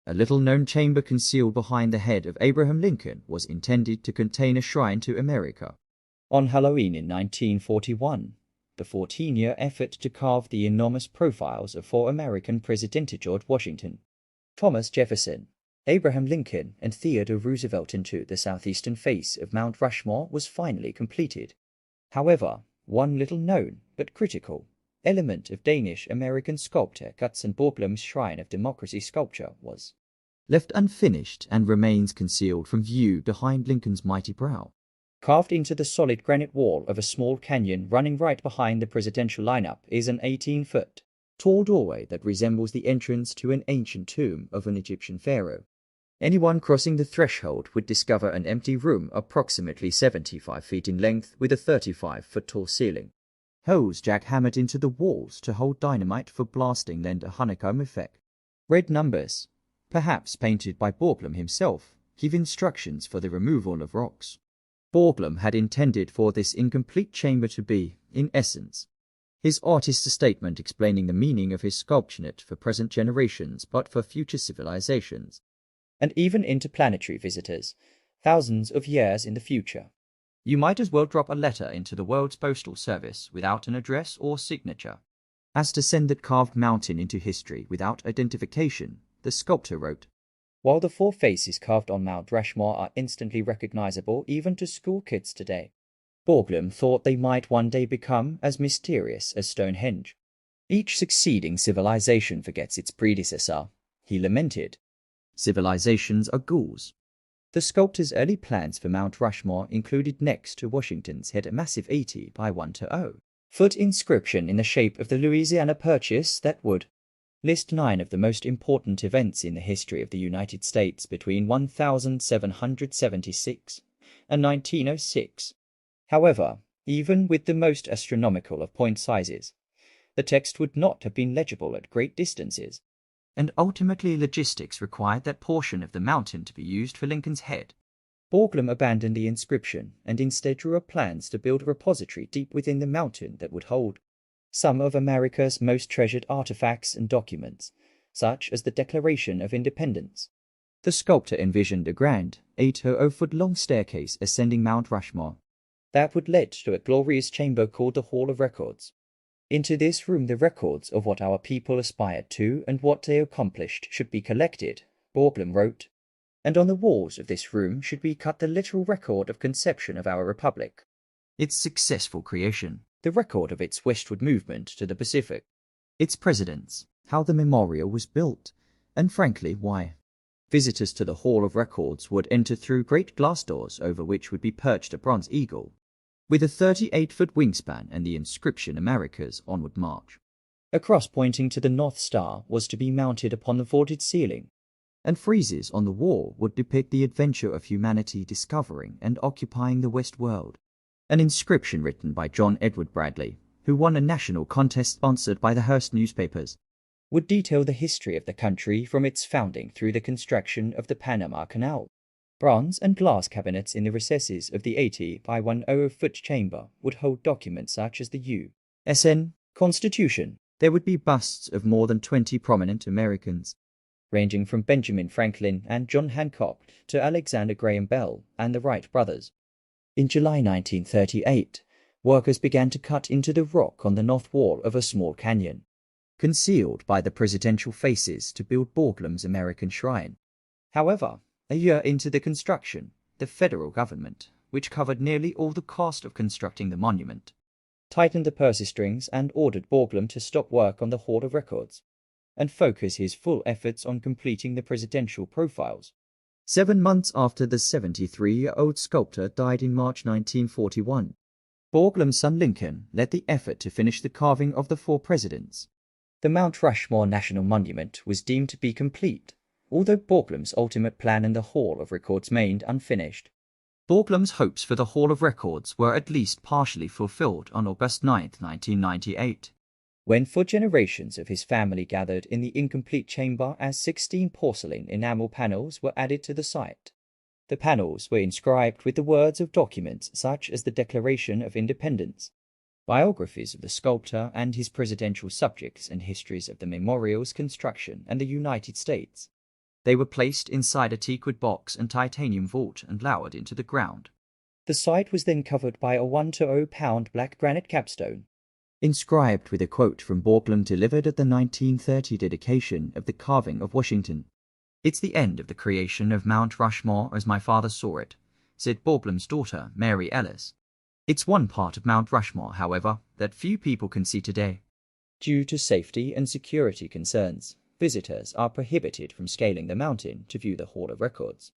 A little-known chamber concealed behind the head of Abraham Lincoln was intended to contain a shrine to America. On Halloween in 1941, the 14-year effort to carve the enormous profiles of four American Presidents George Washington, Thomas Jefferson, Abraham Lincoln, and Theodore Roosevelt into the southeastern face of Mount Rushmore was finally completed. However, one little-known but critical element of Danish-American sculptor Gutzon Borglum's Shrine of Democracy sculpture was left unfinished and remains concealed from view behind Lincoln's mighty brow. Carved into the solid granite wall of a small canyon running right behind the presidential lineup is an 18-foot tall doorway that resembles the entrance to an ancient tomb of an Egyptian pharaoh. Anyone crossing the threshold would discover an empty room approximately 75 feet in length with a 35-foot tall ceiling. Holes jackhammered into the walls to hold dynamite for blasting lend a honeycomb effect. Red numbers, perhaps painted by Borglum himself, give instructions for the removal of rocks. Borglum had intended for this incomplete chamber to be, in essence, his artist's statement explaining the meaning of his sculpture not for present generations but for future civilizations, and even interplanetary visitors, thousands of years in the future. You might as well drop a letter into the world's postal service without an address or signature as to send that carved mountain into history without identification, the sculptor wrote. While the four faces carved on Mount Rushmore are instantly recognizable even to school kids today, Borglum thought they might one day become as mysterious as Stonehenge. Each succeeding civilization forgets its predecessor, he lamented. Civilizations are ghouls. The sculptor's early plans for Mount Rushmore included next to Washington's head a massive 80 by 120-foot inscription in the shape of the Louisiana Purchase that would list 9 of the most important events in the history of the United States between 1776 and 1906. However, even with the most astronomical of point sizes, the text would not have been legible at great distances, and ultimately logistics required that portion of the mountain to be used for Lincoln's head. Borglum abandoned the inscription and instead drew up plans to build a repository deep within the mountain that would hold some of America's most treasured artifacts and documents, such as the Declaration of Independence. The sculptor envisioned a grand, 800-foot-long staircase ascending Mount Rushmore that would lead to a glorious chamber called the Hall of Records. Into this room the records of what our people aspired to and what they accomplished should be collected, Borglum wrote, and on the walls of this room should be cut the literal record of conception of our republic, its successful creation, the record of its westward movement to the Pacific, its presidents, how the memorial was built, and frankly why. Visitors to the Hall of Records would enter through great glass doors over which would be perched a bronze eagle with a 38-foot wingspan and the inscription America's Onward March. A cross pointing to the North Star was to be mounted upon the vaulted ceiling, and friezes on the wall would depict the adventure of humanity discovering and occupying the West world. An inscription written by John Edward Bradley, who won a national contest sponsored by the Hearst newspapers, would detail the history of the country from its founding through the construction of the Panama Canal. Bronze and glass cabinets in the recesses of the 80 by 100-foot chamber would hold documents such as the U.S.N. Constitution. There would be busts of more than 20 prominent Americans, ranging from Benjamin Franklin and John Hancock to Alexander Graham Bell and the Wright brothers. In July 1938, workers began to cut into the rock on the north wall of a small canyon, concealed by the presidential faces, to build Borglum's American Shrine. However, a year into the construction, the federal government, which covered nearly all the cost of constructing the monument, tightened the purse strings and ordered Borglum to stop work on the Hall of Records and focus his full efforts on completing the presidential profiles. 7 months after the 73-year-old sculptor died in March 1941, Borglum's son Lincoln led the effort to finish the carving of the 4 presidents. The Mount Rushmore National Monument was deemed to be complete, although Borglum's ultimate plan in the Hall of Records remained unfinished. Borglum's hopes for the Hall of Records were at least partially fulfilled on August 9, 1998, when 4 generations of his family gathered in the incomplete chamber as 16 porcelain enamel panels were added to the site. The panels were inscribed with the words of documents such as the Declaration of Independence, biographies of the sculptor and his presidential subjects, and histories of the memorial's construction and the United States. They were placed inside a teakwood box and titanium vault and lowered into the ground. The site was then covered by a 1-to-0 black granite capstone, inscribed with a quote from Borglum delivered at the 1930 dedication of the carving of Washington. "It's the end of the creation of Mount Rushmore as my father saw it," said Borglum's daughter, Mary Ellis. "It's one part of Mount Rushmore, however, that few people can see today. Due to safety and security concerns, visitors are prohibited from scaling the mountain to view the Hall of Records.